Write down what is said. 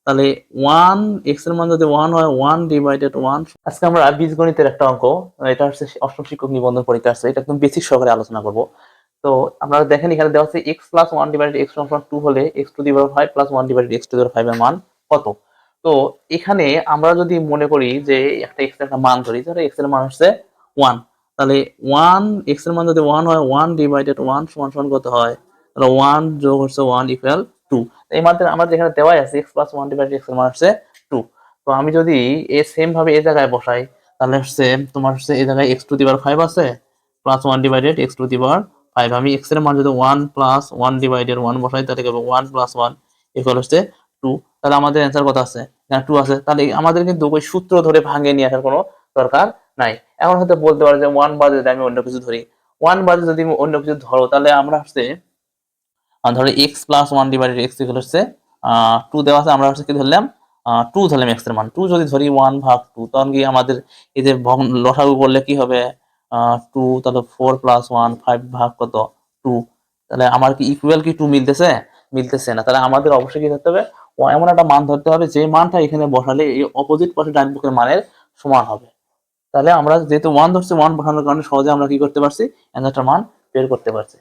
তাহলে one x এর মান যদি ওয়ান হয়, ওয়ান ডিভাইডেড ওয়ান। আজকে আমরা বীজগণিতের একটা অঙ্ক, এটা হচ্ছে অষ্টম শিক্ষক নিবন্ধন পরীক্ষা আসছে, এটা একদম বেসিক সহকারে আলোচনা করব। তো আপনারা দেখেন এখানে দেওয়া আছে x plus one divided x সমান টু হলে x to the power five plus one divided x to the power five এর মান কত। তো এখানে আমরা যদি মনে করি যে একটা এক্স এর একটা মান ধরি, ধরো এক্স এর মান হচ্ছে ওয়ান, তাহলে ওয়ান এক্স এর মান যদি ওয়ান হয়, ওয়ান ডিভাইডেড ওয়ান সমান সমান কত হয়, তাহলে ওয়ান যোগ হচ্ছে ওয়ান ইকুয়াল টু। এই মাত্র আমাদের এখানে দেওয়া আছে x plus one divided x এর মান হচ্ছে টু। তো আমি যদি সেম ভাবে এই জায়গায় বসাই, তাহলে হচ্ছে তোমার হচ্ছে এই জায়গায় x to the power five আছে plus one divided x to the power five. আমি এক্স এর মান যদি one plus one divided one বসাই, তাহলে ওয়ান প্লাস ওয়ান ইকুয়াল হচ্ছে টু। তাহলে আমাদের অ্যান্সার কত আছে, টু আছে। তাহলে আমাদের কিন্তু ওই সূত্র ধরে ভাঙে নিয়ে আসার কোনো দরকার নাই। এখন হয়তো বলতে পারো যে ওয়ান বাদে যদি আমি অন্য কিছু ধরি, ওয়ান বাদে যদি অন্য কিছু ধরো, তাহলে আমরা হচ্ছে ধরো x plus one divided x equal হচ্ছে টু দেওয়া আছে, আমরা হচ্ছে কি ধরলাম, টু ধরলাম এক্স এর মান। টু যদি ধরি ওয়ান ভাগ টু, তখন কি আমাদের এই যে লসাগু করলে কি হবে, টু, তাহলে ফোর প্লাস ওয়ান ফাইভ ভাগ কত টু। তাহলে আমার কি ইকুয়াল কি টু মিলতেছে, মিলতেছে না। তাহলে আমাদের অবশ্যই কি ধরতে হবে, এমন একটা মান ধরতে হবে যে মানটা এখানে বসালে এই অপোজিট পাশে ডান দিকের মানের সমান হবে। তাহলে আমরা যেহেতু ওয়ান ধরছি, ওয়ান বসানোর কারণে সহজে আমরা কি করতে পারছি, অ্যান্সারটার মান বের করতে পারছি।